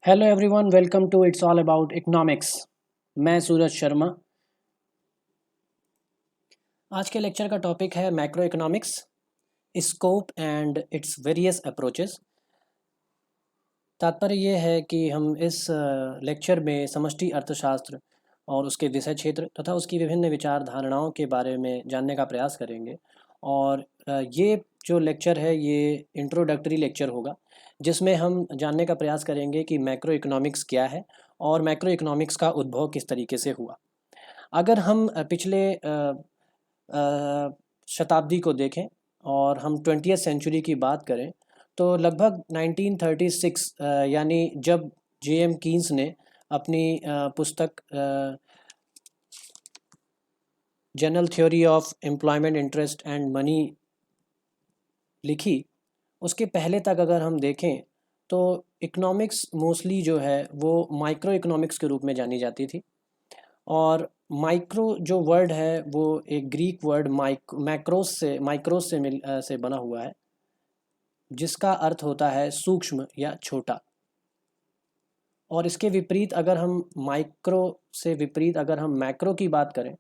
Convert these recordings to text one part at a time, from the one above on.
Hello everyone, welcome to it's all about economics. मैं सूरज शर्मा। आज के लेक्चर का टॉपिक है macro economics, scope and its various approaches. तात्पर्य ये है कि हम इस लेक्चर में समष्टि अर्थशास्त्र और उसके विषय क्षेत्र तथा उसकी विभिन्न विचार धारणाओं के बारे में जानने का प्रयास करेंगे। और ये जो लेक्चर है ये इंट्रोडक्टरी लेक्चर होगा, जिसमें हम जानने का प्रयास करेंगे कि मैक्रो इकोनॉमिक्स क्या है और मैक्रो इकोनॉमिक्स का उद्भव किस तरीके से हुआ। अगर हम पिछले शताब्दी को देखें और हम 20वीं सेंचुरी की बात करें तो लगभग 1936 यानी जब जे.एम. कीन्स ने अपनी पुस्तक general theory of employment interest and money लिखी, उसके पहले तक अगर हम देखें तो इकोनॉमिक्स मोस्टली जो है वो माइक्रो इकोनॉमिक्स के रूप में जानी जाती थी। और माइक्रो जो वर्ड है वो एक ग्रीक वर्ड माइक्रोस से बना हुआ है, जिसका अर्थ होता है सूक्ष्म या छोटा। और इसके विपरीत अगर हम मैक्रो की बात करें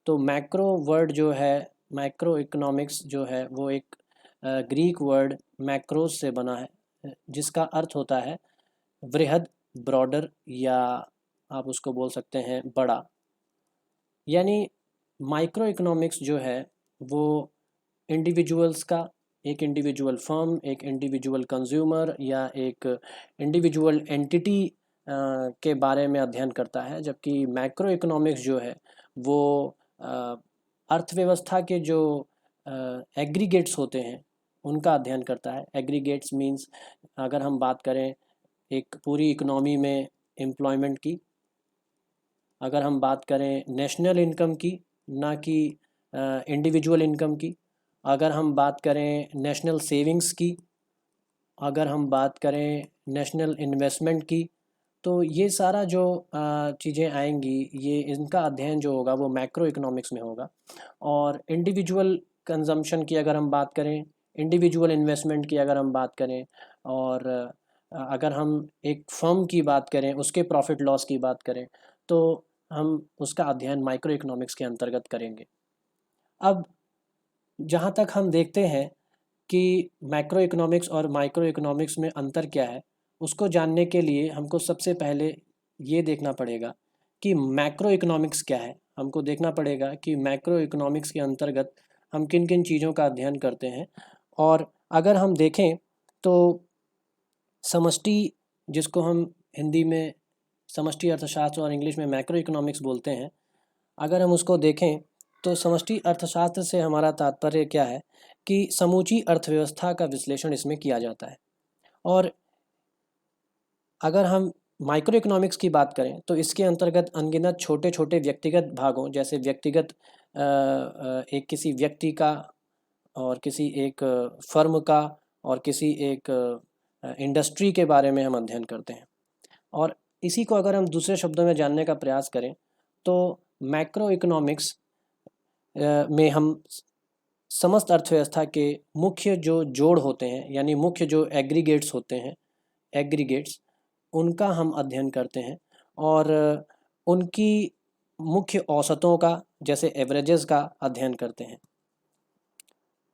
तो मैक्रो वर्ड जो है, मैक्रो इकोनॉमिक्स जो है वो एक ग्रीक वर्ड मैक्रोस से बना है, जिसका अर्थ होता है वृहद, ब्रॉडर, या आप उसको बोल सकते हैं बड़ा। यानी माइक्रो इकोनॉमिक्स जो है वो इंडिविजुअल्स का, एक इंडिविजुअल फर्म, एक इंडिविजुअल कंज्यूमर या एक इंडिविजुअल एंटिटी के बारे में अध्ययन करता है, जबकि मैक्रो इकोनॉमिक्स जो है वो अर्थव्यवस्था के जो एग्रीगेट्स होते हैं उनका अध्ययन करता है। एग्रीगेट्स मींस, अगर हम बात करें एक पूरी इकोनॉमी में एम्प्लॉयमेंट की, अगर हम बात करें नेशनल इनकम की, ना कि इंडिविजुअल इनकम की, अगर हम बात करें नेशनल सेविंग्स की, अगर हम बात करें नेशनल इन्वेस्टमेंट की, तो ये सारा जो चीज़ें आएंगी, ये इनका अध्ययन जो होगा वो मैक्रो इकोनॉमिक्स में होगा। और इंडिविजुअल कंजम्पशन की अगर हम बात करें, इंडिविजुअल इन्वेस्टमेंट की अगर हम बात करें, और अगर हम एक फर्म की बात करें, उसके प्रॉफिट लॉस की बात करें, तो हम उसका अध्ययन माइक्रो इकोनॉमिक्स के अंतर्गत करेंगे। अब जहाँ तक हम देखते हैं कि मैक्रो इकोनॉमिक्स और माइक्रो इकोनॉमिक्स में अंतर क्या है, उसको जानने के लिए हमको सबसे पहले ये देखना पड़ेगा कि मैक्रो इकोनॉमिक्स क्या है। हमको देखना पड़ेगा कि मैक्रो इकोनॉमिक्स के अंतर्गत हम किन किन चीज़ों का अध्ययन करते हैं। और अगर हम देखें तो समष्टि, जिसको हम हिंदी में समष्टि अर्थशास्त्र और इंग्लिश में मैक्रो इकोनॉमिक्स बोलते हैं, अगर हम उसको देखें तो समष्टि अर्थशास्त्र से हमारा तात्पर्य क्या है कि समूची अर्थव्यवस्था का विश्लेषण इसमें किया जाता है। और अगर हम माइक्रो इकोनॉमिक्स की बात करें तो इसके अंतर्गत अनगिनत छोटे छोटे व्यक्तिगत भागों, जैसे एक किसी व्यक्ति का और किसी एक फर्म का और किसी एक इंडस्ट्री के बारे में हम अध्ययन करते हैं। और इसी को अगर हम दूसरे शब्दों में जानने का प्रयास करें तो मैक्रो इकोनॉमिक्स में हम समस्त अर्थव्यवस्था के मुख्य जो जोड़ होते हैं, यानी मुख्य जो एग्रीगेट्स होते हैं, एग्रीगेट्स, उनका हम अध्ययन करते हैं। और उनकी मुख्य औसतों का, जैसे एवरेजेस का अध्ययन करते हैं।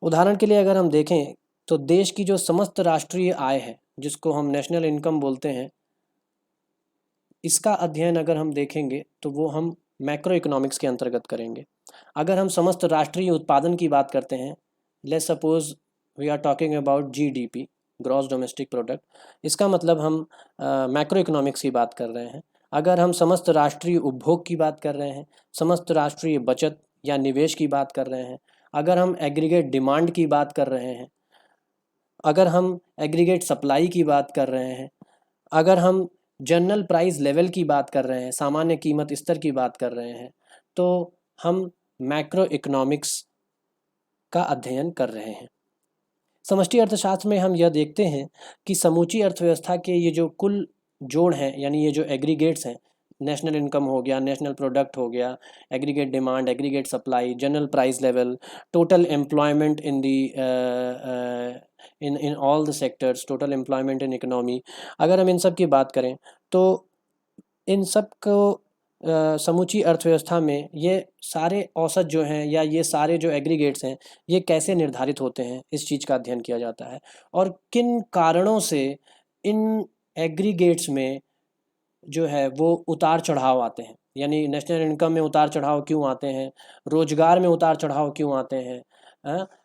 उदाहरण के लिए अगर हम देखें तो देश की जो समस्त राष्ट्रीय आय है, जिसको हम नेशनल इनकम बोलते हैं, इसका अध्ययन अगर हम देखेंगे तो वो हम मैक्रो इकोनॉमिक्स के अंतर्गत करेंगे। अगर हम समस्त राष्ट्रीय उत्पादन की बात करते हैं, let's suppose we are talking about GDP, gross domestic product, इसका मतलब हम मैक्रो इकोनॉमिक्स की बात कर रहे हैं। अगर हम समस्त राष्ट्रीय उपभोग की बात कर रहे हैं, समस्त राष्ट्रीय बचत या निवेश की बात कर रहे हैं, अगर हम एग्रीगेट डिमांड की बात कर रहे हैं, अगर हम एग्रीगेट सप्लाई की बात कर रहे हैं, अगर हम जनरल प्राइस लेवल की बात कर रहे हैं, सामान्य कीमत स्तर की बात कर रहे हैं, तो हम मैक्रो इकोनॉमिक्स का अध्ययन कर रहे हैं। समष्टि अर्थशास्त्र में हम यह देखते हैं कि समूची अर्थव्यवस्था के ये जो कुल जोड़ हैं, यानी ये जो एग्रीगेट्स हैं, नेशनल इनकम हो गया, नेशनल प्रोडक्ट हो गया, aggregate demand, aggregate supply, general price level, total employment in the in all the sectors, total employment in economy, अगर हम इन सब की बात करें तो इन सब को समूची अर्थव्यवस्था में ये सारे औसत जो हैं या ये सारे जो एग्रीगेट्स हैं, ये कैसे निर्धारित होते हैं, इस चीज़ का अध्ययन किया जाता है। और किन कारणों से इन एग्रीगेट्स में जो है वो उतार चढ़ाव आते हैं, यानी नेशनल इनकम में उतार चढ़ाव क्यों आते हैं, रोजगार में उतार चढ़ाव क्यों आते हैं,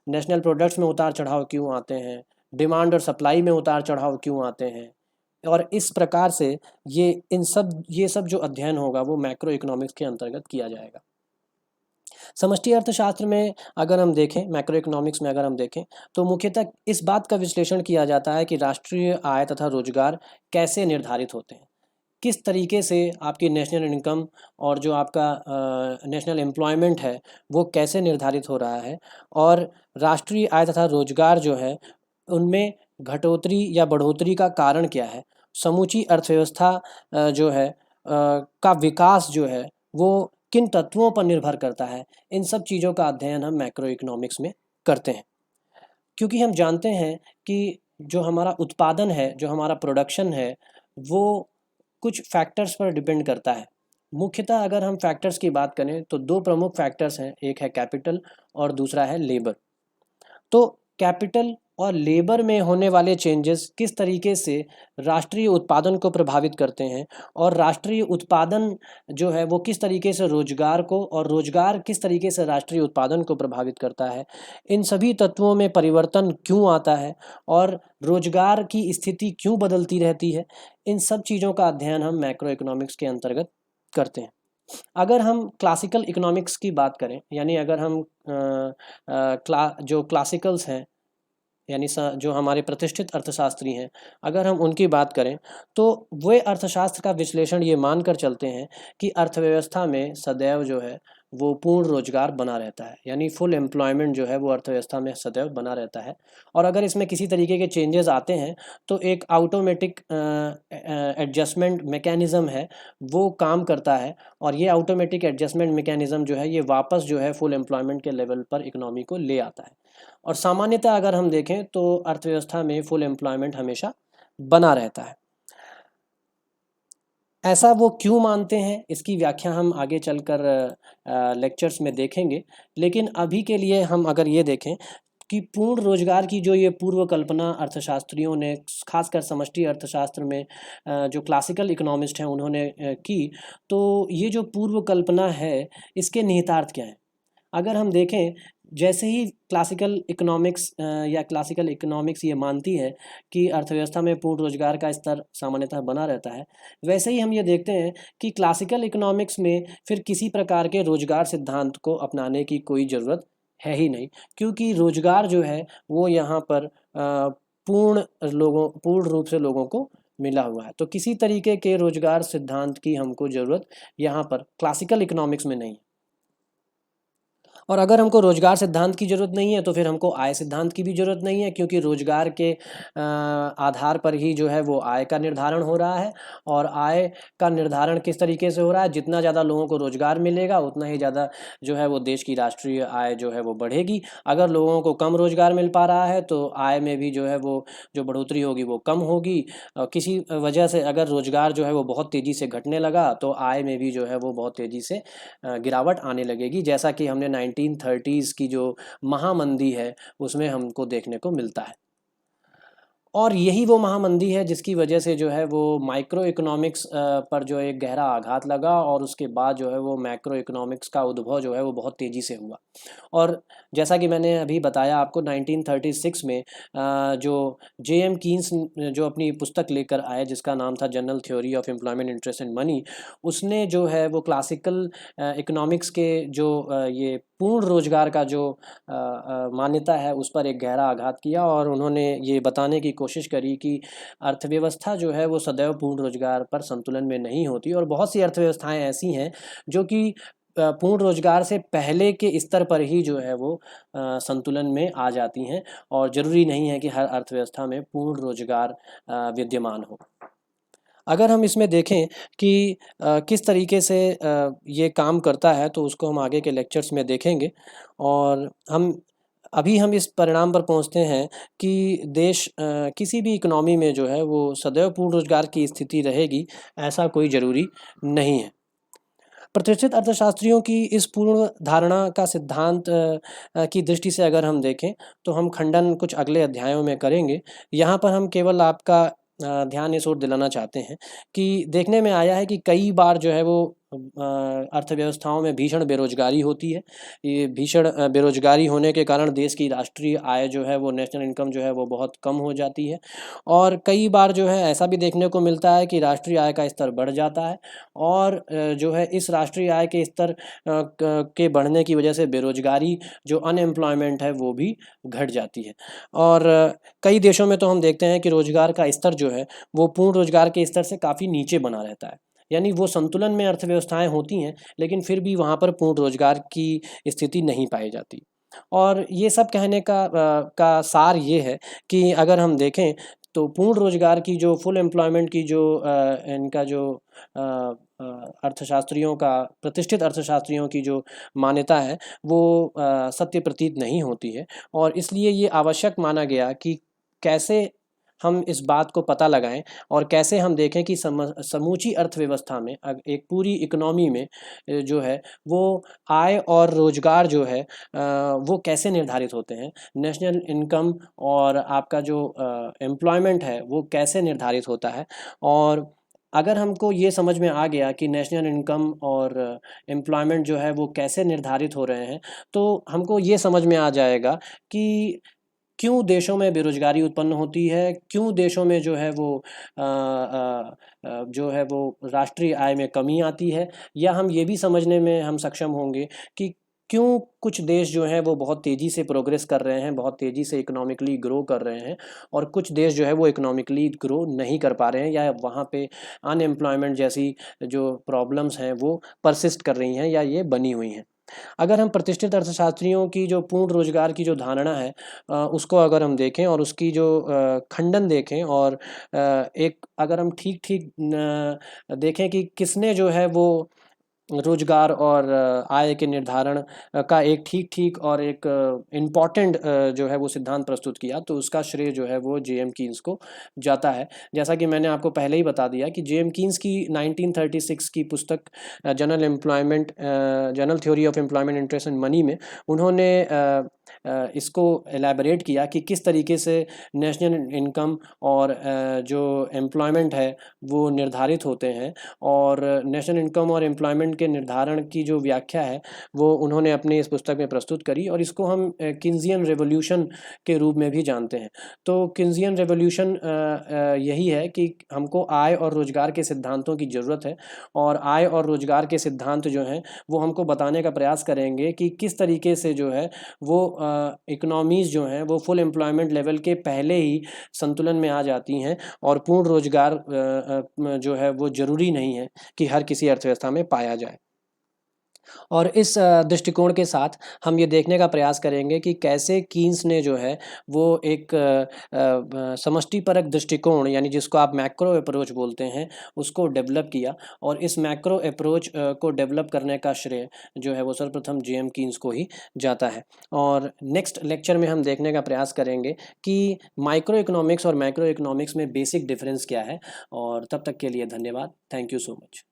नेशनल प्रोडक्ट्स में उतार चढ़ाव क्यों आते हैं, डिमांड और सप्लाई में उतार चढ़ाव क्यों आते हैं। और इस प्रकार से ये सब जो अध्ययन होगा वो मैक्रो इकोनॉमिक्स के अंतर्गत किया जाएगा। समष्टि अर्थशास्त्र में अगर हम देखें, मैक्रो इकोनॉमिक्स में अगर हम देखें, तो मुख्यतः इस बात का विश्लेषण किया जाता है कि राष्ट्रीय आय तथा रोजगार कैसे निर्धारित होते हैं, किस तरीके से आपकी नेशनल इनकम और जो आपका नेशनल एम्प्लॉयमेंट है वो कैसे निर्धारित हो रहा है, और राष्ट्रीय आय तथा रोजगार जो है उनमें घटोतरी या बढ़ोतरी का कारण क्या है, समूची अर्थव्यवस्था जो है का विकास जो है वो किन तत्वों पर निर्भर करता है। इन सब चीज़ों का अध्ययन हम मैक्रो इकोनॉमिक्स में करते हैं, क्योंकि हम जानते हैं कि जो हमारा उत्पादन है, जो हमारा प्रोडक्शन है, वो कुछ फैक्टर्स पर डिपेंड करता है। मुख्यतः अगर हम फैक्टर्स की बात करें तो दो प्रमुख फैक्टर्स हैं, एक है कैपिटल और दूसरा है लेबर। तो कैपिटल और लेबर में होने वाले चेंजेस किस तरीके से राष्ट्रीय उत्पादन को प्रभावित करते हैं, और राष्ट्रीय उत्पादन जो है वो किस तरीके से रोजगार को, और रोजगार किस तरीके से राष्ट्रीय उत्पादन को प्रभावित करता है, इन सभी तत्वों में परिवर्तन क्यों आता है और रोजगार की स्थिति क्यों बदलती रहती है, इन सब चीज़ों का अध्ययन हम मैक्रो इकोनॉमिक्स के अंतर्गत करते हैं। अगर हम क्लासिकल इकोनॉमिक्स की बात करें, यानी अगर हम जो क्लासिकल्स हैं, यानी जो हमारे प्रतिष्ठित अर्थशास्त्री हैं, अगर हम उनकी बात करें तो वे अर्थशास्त्र का विश्लेषण ये मानकर चलते हैं कि अर्थव्यवस्था में सदैव जो है वो पूर्ण रोजगार बना रहता है, यानी फुल एम्प्लॉयमेंट जो है वो अर्थव्यवस्था में सदैव बना रहता है। और अगर इसमें किसी तरीके के चेंजेस आते हैं तो एक ऑटोमेटिक एडजस्टमेंट मैकेनिज़्म है वो काम करता है, और ये ऑटोमेटिक एडजस्टमेंट मैकेनिज़्म जो है ये वापस जो है फुल एम्प्लॉयमेंट के लेवल पर इकोनॉमी को ले आता है। और सामान्यतः अगर हम देखें तो अर्थव्यवस्था में फुल एम्प्लॉयमेंट हमेशा बना रहता है। ऐसा वो क्यों मानते हैं, इसकी व्याख्या हम आगे चलकर लेक्चर्स में देखेंगे, लेकिन अभी के लिए हम अगर ये देखें कि पूर्ण रोजगार की जो ये पूर्व कल्पना अर्थशास्त्रियों ने, खासकर समष्टि अर्थशास्त्र में जो क्लासिकल इकोनॉमिस्ट हैं उन्होंने की, तो ये जो पूर्व कल्पना है इसके निहितार्थ क्या हैं। अगर हम देखें, जैसे ही क्लासिकल इकोनॉमिक्स या क्लासिकल इकोनॉमिक्स ये मानती है कि अर्थव्यवस्था में पूर्ण रोजगार का स्तर सामान्यतः बना रहता है, वैसे ही हम ये देखते हैं कि क्लासिकल इकोनॉमिक्स में फिर किसी प्रकार के रोजगार सिद्धांत को अपनाने की कोई ज़रूरत है ही नहीं, क्योंकि रोजगार जो है वो यहाँ पर पूर्ण रूप से लोगों को मिला हुआ है। तो किसी तरीके के रोजगार सिद्धांत की हमको ज़रूरत यहाँ पर क्लासिकल इकोनॉमिक्स में नहीं है। और अगर हमको रोजगार सिद्धांत की ज़रूरत नहीं है तो फिर हमको आय सिद्धांत की भी ज़रूरत नहीं है, क्योंकि रोजगार के आधार पर ही जो है वो आय का निर्धारण हो रहा है। और आय का निर्धारण किस तरीके से हो रहा है, जितना ज़्यादा लोगों को रोजगार मिलेगा उतना ही ज़्यादा जो है वो देश की राष्ट्रीय आय जो है वो बढ़ेगी। अगर लोगों को कम रोजगार मिल पा रहा है तो आय में भी जो है वो जो बढ़ोतरी होगी वो कम होगी। किसी वजह से अगर रोजगार जो है वो बहुत तेज़ी से घटने लगा तो आय में भी जो है वो बहुत तेज़ी से गिरावट आने लगेगी, जैसा कि हमने 1930s की जो महामंदी है उसमें हमको देखने को मिलता है। और यही वो महामंदी है जिसकी वजह से जो है वो माइक्रो इकोनॉमिक्स पर जो एक गहरा आघात लगा, और उसके बाद जो है वो मैक्रो इकोनॉमिक्स का उद्भव जो है वो बहुत तेज़ी से हुआ। और जैसा कि मैंने अभी बताया आपको, 1936 में जो J.M. कीन्स जो अपनी पुस्तक लेकर आए जिसका नाम था general theory of employment, interest and money, उसने जो है वो क्लासिकल इकोनॉमिक्स के जो ये पूर्ण रोजगार का जो मान्यता है उस पर एक गहरा आघात किया, और उन्होंने ये बताने की कोशिश करी कि अर्थव्यवस्था जो है वो सदैव पूर्ण रोजगार पर संतुलन में नहीं होती, और बहुत सी अर्थव्यवस्थाएं ऐसी हैं जो कि पूर्ण रोजगार से पहले के स्तर पर ही जो है वो संतुलन में आ जाती हैं, और ज़रूरी नहीं है कि हर अर्थव्यवस्था में पूर्ण रोजगार विद्यमान हो। अगर हम इसमें देखें कि किस तरीके से ये काम करता है तो उसको हम आगे के लेक्चर्स में देखेंगे। और हम अभी हम इस परिणाम पर पहुंचते हैं कि देश किसी भी इकोनॉमी में जो है वो सदैव पूर्ण रोजगार की स्थिति रहेगी, ऐसा कोई ज़रूरी नहीं है। प्रतिष्ठित अर्थशास्त्रियों की इस पूर्ण धारणा का सिद्धांत की दृष्टि से अगर हम देखें, तो हम खंडन कुछ अगले अध्यायों में करेंगे। यहाँ पर हम केवल आपका ध्यान इस ओर दिलाना चाहते हैं कि देखने में आया है कि कई बार जो है वो अर्थव्यवस्थाओं में भीषण बेरोजगारी होती है। ये भीषण बेरोजगारी होने के कारण देश की राष्ट्रीय आय जो है वो नेशनल इनकम जो है वो बहुत कम हो जाती है, और कई बार जो है ऐसा भी देखने को मिलता है कि राष्ट्रीय आय का स्तर बढ़ जाता है, और जो है इस राष्ट्रीय आय के स्तर के बढ़ने की वजह से बेरोजगारी, जो अनएम्प्लॉयमेंट है, वो भी घट जाती है। और कई देशों में तो हम देखते हैं कि रोजगार का स्तर जो है वो पूर्ण रोजगार के स्तर से काफ़ी नीचे बना रहता है, यानी वो संतुलन में अर्थव्यवस्थाएं होती हैं, लेकिन फिर भी वहाँ पर पूर्ण रोजगार की स्थिति नहीं पाई जाती। और ये सब कहने का सार ये है कि अगर हम देखें, तो पूर्ण रोजगार की जो फुल एम्प्लॉयमेंट की जो इनका जो अर्थशास्त्रियों का, प्रतिष्ठित अर्थशास्त्रियों की जो मान्यता है, वो सत्य प्रतीत नहीं होती है। और इसलिए ये आवश्यक माना गया कि कैसे हम इस बात को पता लगाएं और कैसे हम देखें कि समूची अर्थव्यवस्था में, एक पूरी इकोनॉमी में जो है वो आय और रोजगार जो है वो कैसे निर्धारित होते हैं, नेशनल इनकम और आपका जो एम्प्लॉयमेंट है वो कैसे निर्धारित होता है। और अगर हमको ये समझ में आ गया कि नेशनल इनकम और एम्प्लॉयमेंट जो है वो कैसे निर्धारित हो रहे हैं, तो हमको ये समझ में आ जाएगा कि क्यों देशों में बेरोजगारी उत्पन्न होती है, क्यों देशों में जो है वो जो है वो राष्ट्रीय आय में कमी आती है, या हम ये भी समझने में हम सक्षम होंगे कि क्यों कुछ देश जो हैं वो बहुत तेज़ी से प्रोग्रेस कर रहे हैं, बहुत तेज़ी से इकोनॉमिकली ग्रो कर रहे हैं, और कुछ देश जो है वो इकोनॉमिकली ग्रो नहीं कर पा रहे हैं, या वहाँ पे अनएम्प्लॉयमेंट जैसी जो प्रॉब्लम्स हैं वो परसिस्ट कर रही हैं या ये बनी हुई हैं। अगर हम प्रतिष्ठित अर्थशास्त्रियों की जो पूर्ण रोजगार की जो धारणा है, उसको अगर हम देखें और उसकी जो खंडन देखें, और एक अगर हम ठीक ठीक देखें कि किसने जो है वो रोजगार और आय के निर्धारण का एक ठीक ठीक और एक इम्पॉर्टेंट जो है वो सिद्धांत प्रस्तुत किया, तो उसका श्रेय जो है वो जे एम कीन्स को जाता है। जैसा कि मैंने आपको पहले ही बता दिया कि जे एम कीन्स की 1936 की पुस्तक general theory of employment interest and money में उन्होंने इसको एलैबोरेट किया कि किस तरीके से नेशनल इनकम और जो एम्प्लॉयमेंट है वो निर्धारित होते हैं, और नेशनल इनकम और एम्प्लॉयमेंट के निर्धारण की जो व्याख्या है वो उन्होंने अपनी इस पुस्तक में प्रस्तुत करी, और इसको हम किन्जियन रेवोल्यूशन के रूप में भी जानते हैं। तो किन्जियन रेवोल्यूशन यही है कि हमको आय और रोजगार के सिद्धांतों की ज़रूरत है, और आय और रोजगार के सिद्धांत जो हैं वो हमको बताने का प्रयास करेंगे कि किस तरीके से जो है वो इकोनॉमीज़ जो हैं वो फुल एम्प्लॉयमेंट लेवल के पहले ही संतुलन में आ जाती हैं, और पूर्ण रोजगार जो है वो ज़रूरी नहीं है कि हर किसी अर्थव्यवस्था में पाया जाए। और इस दृष्टिकोण के साथ हम ये देखने का प्रयास करेंगे कि कैसे कीन्स ने जो है वो एक समष्टिपरक दृष्टिकोण, यानी जिसको आप मैक्रो अप्रोच बोलते हैं, उसको डेवलप किया, और इस मैक्रो अप्रोच को डेवलप करने का श्रेय जो है वो सर्वप्रथम जे एम कीन्स को ही जाता है। और नेक्स्ट लेक्चर में हम देखने का प्रयास करेंगे कि माइक्रो इकोनॉमिक्स और मैक्रो इकोनॉमिक्स में बेसिक डिफरेंस क्या है। और तब तक के लिए धन्यवाद। Thank you so much.